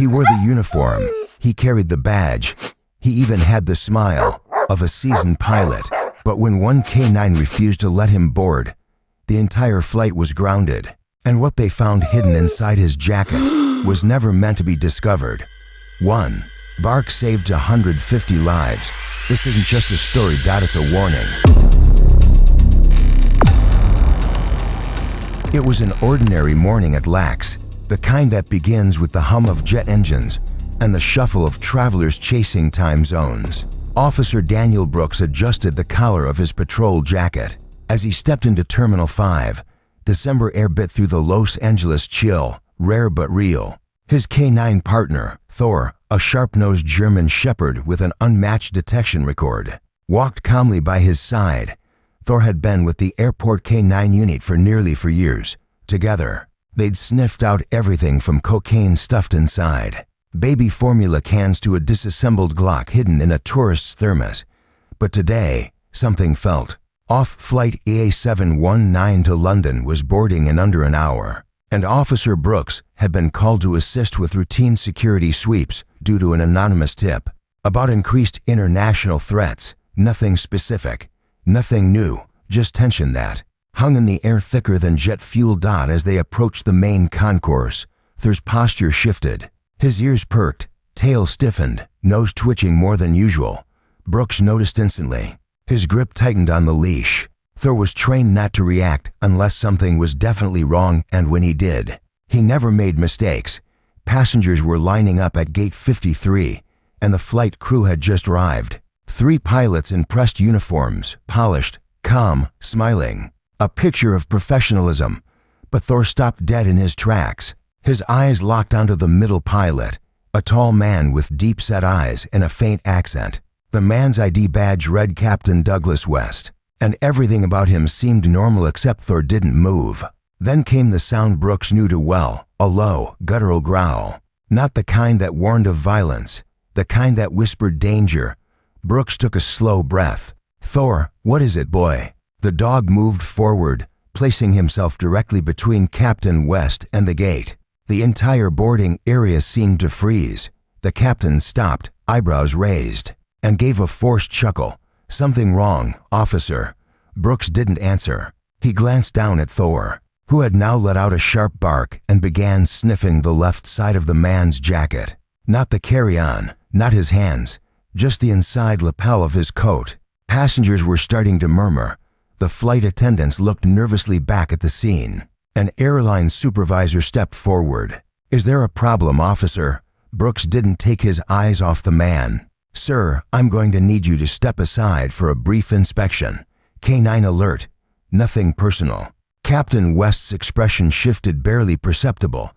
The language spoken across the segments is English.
He wore the uniform, he carried the badge, he even had the smile of a seasoned pilot. But when one K-9 refused to let him board, the entire flight was grounded, and what they found hidden inside his jacket was never meant to be discovered. 1. Bark saved 150 lives. This isn't just a story, it's a warning. It was an ordinary morning at LAX, the kind that begins with the hum of jet engines and the shuffle of travelers chasing time zones. Officer Daniel Brooks adjusted the collar of his patrol jacket. As he stepped into Terminal 5, December air bit through the Los Angeles chill, rare but real. His K-9 partner, Thor, a sharp-nosed German shepherd with an unmatched detection record, walked calmly by his side. Thor had been with the airport K-9 unit for nearly 4 years. Together, they'd sniffed out everything from cocaine stuffed inside baby formula cans to a disassembled Glock hidden in a tourist's thermos. But today, something felt off. Flight EA719 to London was boarding in under an hour, and Officer Brooks had been called to assist with routine security sweeps due to an anonymous tip about increased international threats. Nothing specific, nothing new, just tension that hung in the air thicker than jet fuel. As they approached the main concourse, Thor's posture shifted. His ears perked, tail stiffened, nose twitching more than usual. Brooks noticed instantly. His grip tightened on the leash. Thor was trained not to react unless something was definitely wrong, and when he did, he never made mistakes. Passengers were lining up at gate 53, and the flight crew had just arrived. 3 pilots in pressed uniforms, polished, calm, smiling. A picture of professionalism. But Thor stopped dead in his tracks. His eyes locked onto the middle pilot, a tall man with deep-set eyes and a faint accent. The man's ID badge read Captain Douglas West, and everything about him seemed normal except Thor didn't move. Then came the sound Brooks knew too well, a low, guttural growl. Not the kind that warned of violence, the kind that whispered danger. Brooks took a slow breath. "Thor, what is it, boy?" The dog moved forward, placing himself directly between Captain West and the gate. The entire boarding area seemed to freeze. The captain stopped, eyebrows raised, and gave a forced chuckle. "Something wrong, officer." Brooks didn't answer. He glanced down at Thor, who had now let out a sharp bark and began sniffing the left side of the man's jacket. Not the carry-on, not his hands, just the inside lapel of his coat. Passengers were starting to murmur. The flight attendants looked nervously back at the scene. An airline supervisor stepped forward. "Is there a problem, officer?" Brooks didn't take his eyes off the man. "Sir, I'm going to need you to step aside for a brief inspection. K-9 alert. Nothing personal." Captain West's expression shifted, barely perceptible,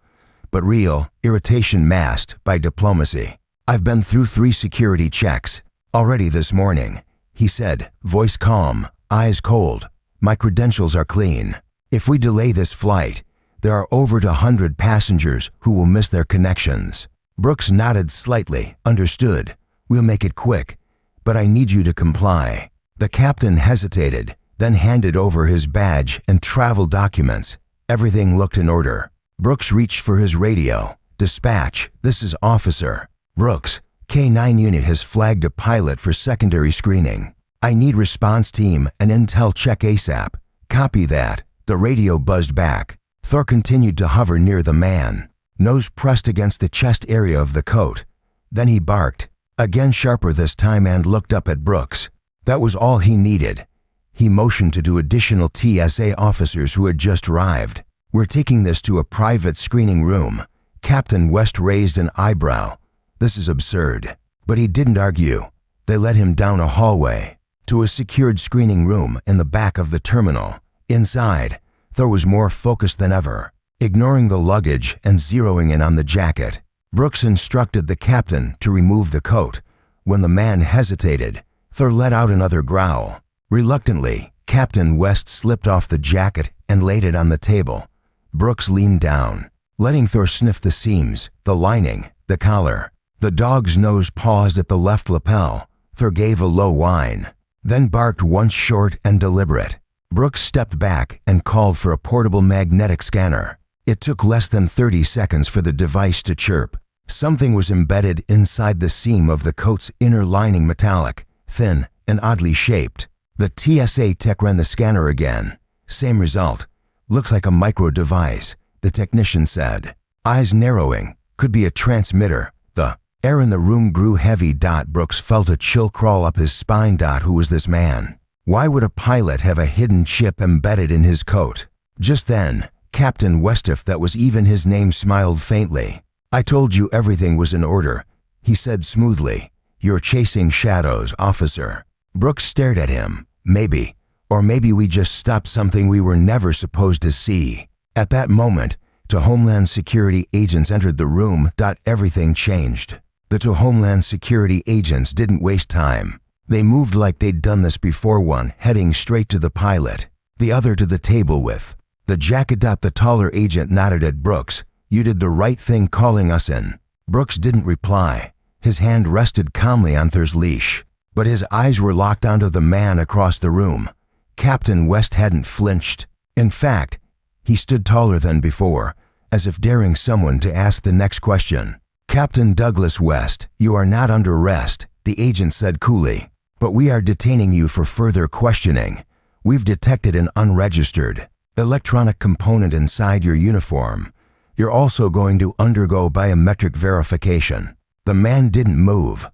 but real, irritation masked by diplomacy. "I've been through 3 security checks already this morning," he said, voice calm, eyes cold. "My credentials are clean. If we delay this flight, there are over 100 passengers who will miss their connections." Brooks nodded slightly. "Understood. We'll make it quick, but I need you to comply." The captain hesitated, then handed over his badge and travel documents. Everything looked in order. Brooks reached for his radio. "Dispatch, this is Officer Brooks. K-9 unit has flagged a pilot for secondary screening. I need response team and intel check ASAP." "Copy that." The radio buzzed back. Thor continued to hover near the man, nose pressed against the chest area of the coat. Then he barked, again sharper this time, and looked up at Brooks. That was all he needed. He motioned to 2 additional TSA officers who had just arrived. "We're taking this to a private screening room." Captain West raised an eyebrow. "This is absurd." But he didn't argue. They led him down a hallway to a secured screening room in the back of the terminal. Inside, Thor was more focused than ever, ignoring the luggage and zeroing in on the jacket. Brooks instructed the captain to remove the coat. When the man hesitated, Thor let out another growl. Reluctantly, Captain West slipped off the jacket and laid it on the table. Brooks leaned down, letting Thor sniff the seams, the lining, the collar. The dog's nose paused at the left lapel. Thor gave a low whine, then barked once, short and deliberate. Brooks stepped back and called for a portable magnetic scanner. It took less than 30 seconds for the device to chirp. Something was embedded inside the seam of the coat's inner lining, metallic, thin, and oddly shaped. The TSA tech ran the scanner again. Same result. Looks like a micro device, the technician said. Eyes narrowing. Could be a transmitter. The air in the room grew heavy. Brooks felt a chill crawl up his spine. Who was this man? Why would a pilot have a hidden chip embedded in his coat? Just then, Captain West, if that was even his name, smiled faintly. I told you everything was in order, he said smoothly. You're chasing shadows, officer. Brooks stared at him. Maybe. Or maybe we just stopped something we were never supposed to see. At that moment, two Homeland Security agents entered the room. Everything changed. The two Homeland Security agents didn't waste time. They moved like they'd done this before, one heading straight to the pilot, the other to the table with the jacket. The taller agent nodded at Brooks. You did the right thing calling us in. Brooks didn't reply. His hand rested calmly on Thur's leash, but his eyes were locked onto the man across the room. Captain West hadn't flinched. In fact, he stood taller than before, as if daring someone to ask the next question. Captain Douglas West, you are not under arrest, the agent said coolly, but we are detaining you for further questioning. We've detected an unregistered electronic component inside your uniform. You're also going to undergo biometric verification. The man didn't move.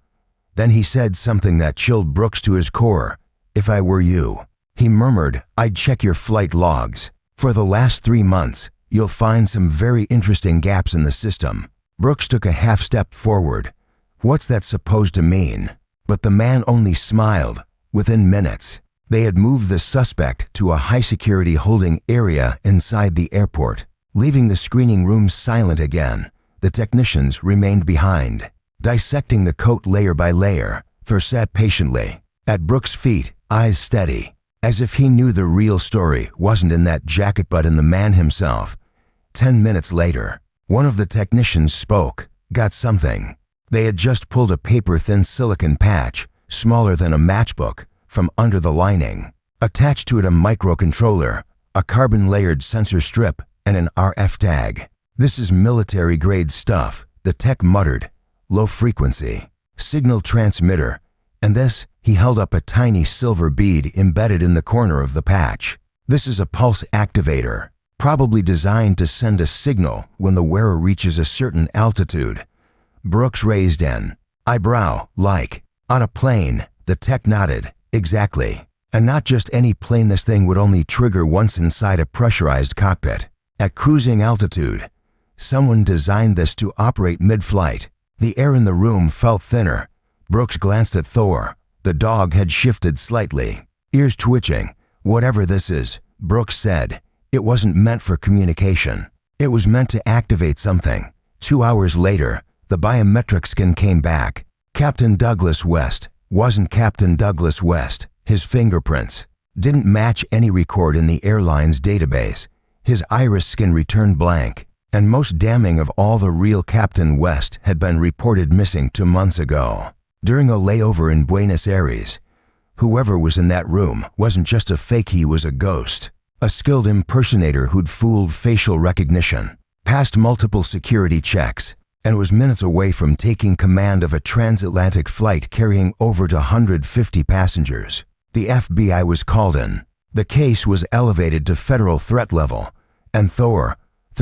Then he said something that chilled Brooks to his core. If I were you, he murmured, I'd check your flight logs. For the last 3 months, you'll find some very interesting gaps in the system. Brooks took a half step forward. What's that supposed to mean? But the man only smiled. Within minutes, they had moved the suspect to a high-security holding area inside the airport. Leaving the screening room silent again, the technicians remained behind, dissecting the coat layer by layer. Thur sat patiently, at Brooks' feet, eyes steady, as if he knew the real story wasn't in that jacket but in the man himself. 10 minutes later, one of the technicians spoke. Got something. They had just pulled a paper-thin silicon patch, smaller than a matchbook, from under the lining. Attached to it a microcontroller, a carbon-layered sensor strip, and an RF tag. This is military-grade stuff, the tech muttered. Low frequency, signal transmitter, and this, he held up a tiny silver bead embedded in the corner of the patch. This is a pulse activator, probably designed to send a signal when the wearer reaches a certain altitude. Brooks raised an eyebrow, like, on a plane. The tech nodded. Exactly. And not just any plane. This thing would only trigger once inside a pressurized cockpit. At cruising altitude, someone designed this to operate mid-flight. The air in the room felt thinner. Brooks glanced at Thor. The dog had shifted slightly, ears twitching. Whatever this is, Brooks said, it wasn't meant for communication. It was meant to activate something. 2 hours later, the biometric scan came back. Captain Douglas West wasn't Captain Douglas West. His fingerprints didn't match any record in the airline's database. His iris skin returned blank, and most damning of all, the real Captain West had been reported missing 2 months ago. During a layover in Buenos Aires, whoever was in that room wasn't just a fake, he was a ghost. A skilled impersonator who'd fooled facial recognition, passed multiple security checks, and was minutes away from taking command of a transatlantic flight carrying over 150 passengers. The FBI was called in. The case was elevated to federal threat level, and Thor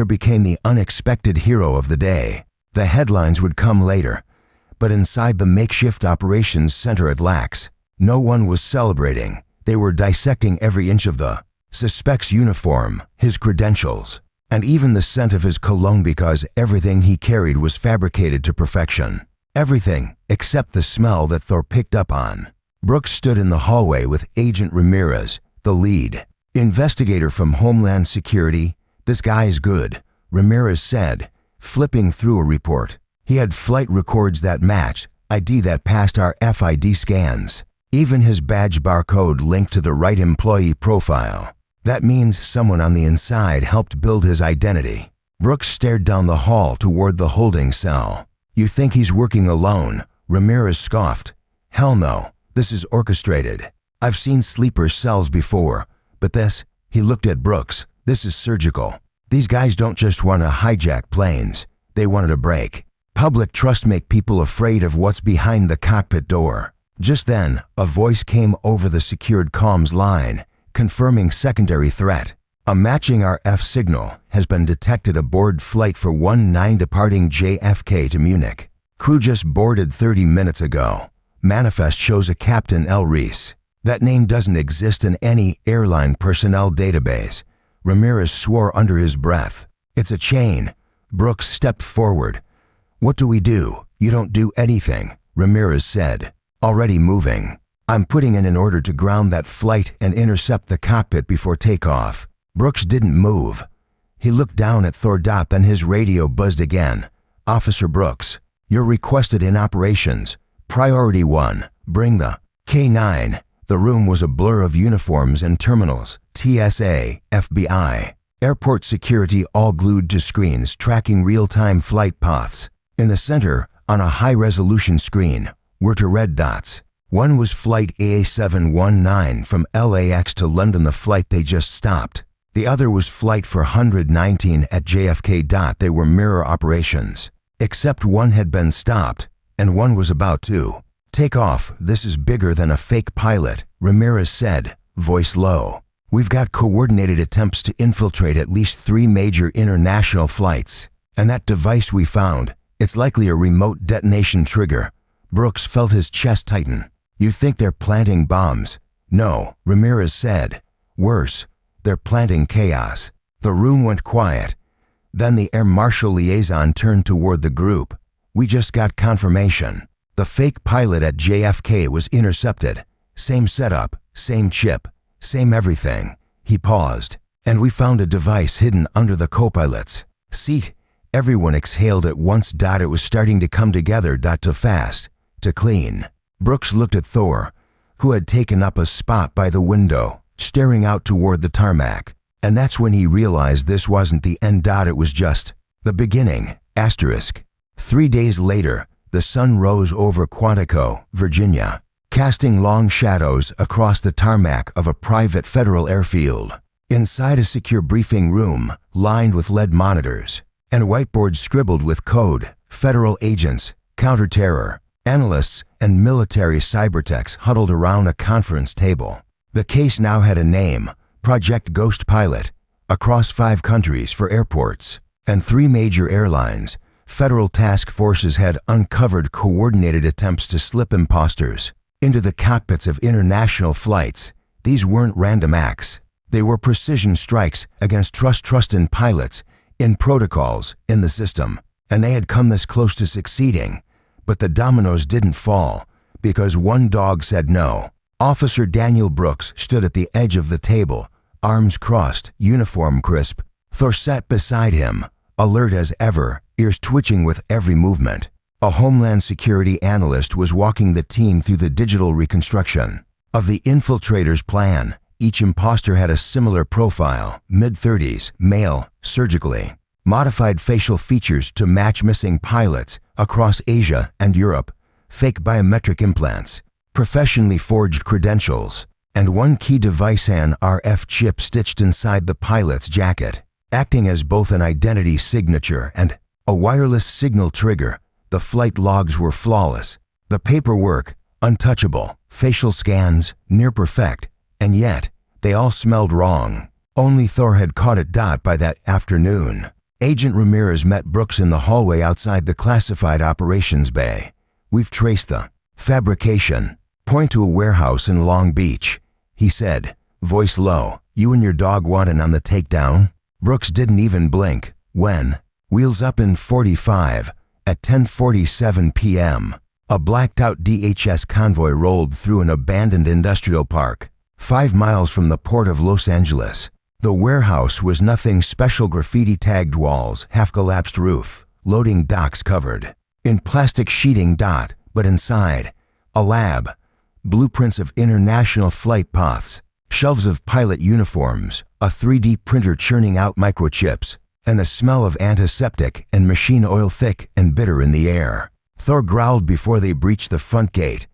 became the unexpected hero of the day. The headlines would come later, but inside the makeshift operations center at LAX, no one was celebrating. They were dissecting every inch of the suspect's uniform, his credentials, and even the scent of his cologne, because everything he carried was fabricated to perfection. Everything except the smell that Thor picked up on. Brooks stood in the hallway with Agent Ramirez, the lead investigator from Homeland Security. This guy's good, Ramirez said, flipping through a report. He had flight records that matched, ID that passed our FID scans. Even his badge barcode linked to the right employee profile. That means someone on the inside helped build his identity. Brooks stared down the hall toward the holding cell. You think he's working alone? Ramirez scoffed. Hell no, this is orchestrated. I've seen sleeper cells before, but this, he looked at Brooks, this is surgical. These guys don't just want to hijack planes, they wanted a break. Public trust make people afraid of what's behind the cockpit door. Just then, a voice came over the secured comms line, confirming secondary threat. A matching RF signal has been detected aboard flight for 19 departing JFK to Munich. Crew just boarded 30 minutes ago. Manifest shows a Captain L. Reese. That name doesn't exist in any airline personnel database. Ramirez swore under his breath. It's a chain. Brooks stepped forward. What do we do? You don't do anything, Ramirez said. Already moving. I'm putting in an order to ground that flight and intercept the cockpit before takeoff. Brooks didn't move. He looked down at Thor. Then his radio buzzed again. Officer Brooks, you're requested in operations. Priority 1, bring the K9. The room was a blur of uniforms and terminals, TSA, FBI, airport security all glued to screens tracking real-time flight paths. In the center, on a high-resolution screen, were 2 red dots. One was flight AA719 from LAX to London, the flight they just stopped. The other was flight 419 at JFK. They were mirror operations, except one had been stopped, and one was about to take off. This is bigger than a fake pilot, Ramirez said, voice low. We've got coordinated attempts to infiltrate at least 3 major international flights. And that device we found, it's likely a remote detonation trigger. Brooks felt his chest tighten. You think they're planting bombs? No, Ramirez said. Worse, they're planting chaos. The room went quiet. Then the Air Marshal liaison turned toward the group. We just got confirmation. The fake pilot at JFK was intercepted. Same setup, same chip, same everything. He paused. And we found a device hidden under the co-pilot's seat. Everyone exhaled at once. It was starting to come together. Too fast, to clean. Brooks looked at Thor, who had taken up a spot by the window, staring out toward the tarmac. And that's when he realized this wasn't the end. It was just the beginning. 3 days later, the sun rose over Quantico, Virginia, casting long shadows across the tarmac of a private federal airfield. Inside a secure briefing room, lined with LED monitors, and whiteboards scribbled with code, federal agents, counter-terror, analysts, and military cybertechs huddled around a conference table. The case now had a name, Project Ghost Pilot, across 5 countries for airports and 3 major airlines. Federal task forces had uncovered coordinated attempts to slip imposters into the cockpits of international flights. These weren't random acts. They were precision strikes against trust in pilots, in protocols, in the system. And they had come this close to succeeding. But the dominoes didn't fall, because one dog said no. Officer Daniel Brooks stood at the edge of the table, arms crossed, uniform crisp. Thor sat beside him, alert as ever, ears twitching with every movement. A Homeland Security analyst was walking the team through the digital reconstruction of the infiltrators' plan. Each imposter had a similar profile, mid-30s, male, surgically, modified facial features to match missing pilots across Asia and Europe, fake biometric implants, professionally forged credentials, and one key device, an RF chip stitched inside the pilot's jacket, acting as both an identity signature and a wireless signal trigger. The flight logs were flawless, the paperwork untouchable, facial scans near perfect, and yet they all smelled wrong. Only Thor had caught it. By that afternoon, Agent Ramirez met Brooks in the hallway outside the classified operations bay. We've traced the fabrication. Point to a warehouse in Long Beach, he said, voice low. You and your dog want in on the takedown? Brooks didn't even blink. When? Wheels up in 45. At 10:47 p.m., a blacked-out DHS convoy rolled through an abandoned industrial park, 5 miles from the port of Los Angeles. The warehouse was nothing special: graffiti-tagged walls, half-collapsed roof, loading docks covered in plastic sheeting. But inside, a lab, blueprints of international flight paths, shelves of pilot uniforms, a 3D printer churning out microchips, and the smell of antiseptic and machine oil thick and bitter in the air. Thor growled before they breached the front gate.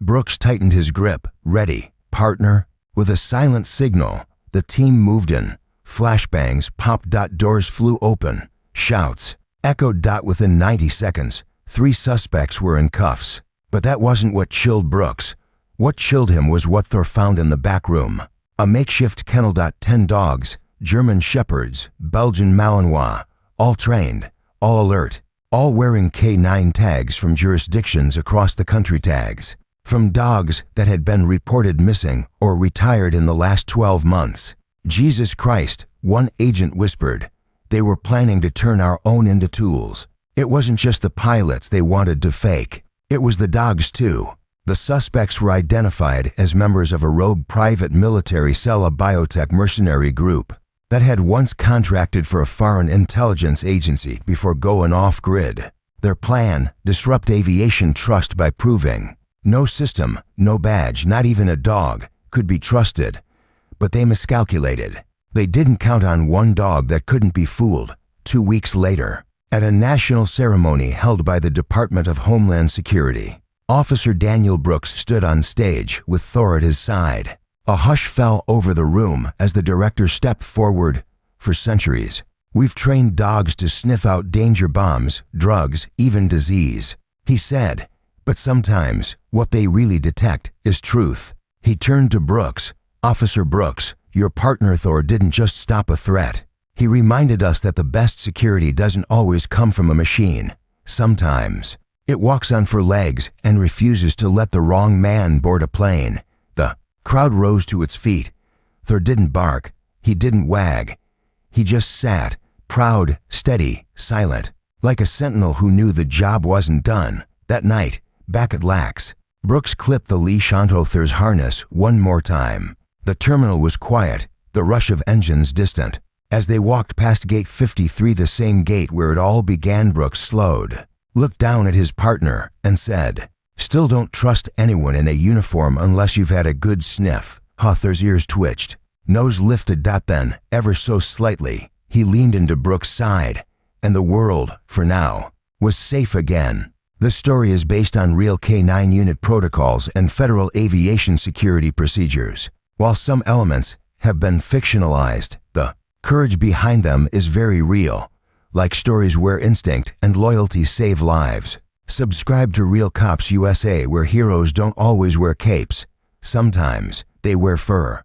Brooks tightened his grip. Ready, partner? With a silent signal, the team moved in. Flashbangs popped. Doors flew open. Shouts. echoed Dot. Within 90 seconds, 3 suspects were in cuffs. But that wasn't what chilled Brooks. What chilled him was what Thor found in the back room. A makeshift kennel. 10 dogs, German Shepherds, Belgian Malinois, all trained, all alert, all wearing K9 tags from jurisdictions across the country. Tags from dogs that had been reported missing or retired in the last 12 months. Jesus Christ, one agent whispered. They were planning to turn our own into tools. It wasn't just the pilots they wanted to fake. It was the dogs too. The suspects were identified as members of a rogue private military cell, a biotech mercenary group that had once contracted for a foreign intelligence agency before going off-grid. Their plan: disrupt aviation trust by proving no system, no badge, not even a dog, could be trusted. But they miscalculated. They didn't count on one dog that couldn't be fooled. 2 weeks later, at a national ceremony held by the Department of Homeland Security, Officer Daniel Brooks stood on stage with Thor at his side. A hush fell over the room as the director stepped forward. For centuries, we've trained dogs to sniff out danger bombs, drugs, even disease, he said. But sometimes, what they really detect is truth. He turned to Brooks. Officer Brooks, your partner Thor didn't just stop a threat. He reminded us that the best security doesn't always come from a machine. Sometimes, it walks on 4 legs and refuses to let the wrong man board a plane. The crowd rose to its feet. Thor didn't bark. He didn't wag. He just sat, proud, steady, silent, like a sentinel who knew the job wasn't done. That night, back at Lax, Brooks clipped the leash onto Thor's harness one more time. The terminal was quiet, the rush of engines distant. As they walked past gate 53, the same gate where it all began, Brooks slowed, looked down at his partner, and said, "Still don't trust anyone in a uniform unless you've had a good sniff." Thor's ears twitched. Nose lifted. Then, ever so slightly, he leaned into Brooks' side, and the world, for now, was safe again. The story is based on real K9 unit protocols and federal aviation security procedures. While some elements have been fictionalized, the courage behind them is very real, like stories where instinct and loyalty save lives. Subscribe to Real Cops USA, where heroes don't always wear capes. Sometimes they wear fur.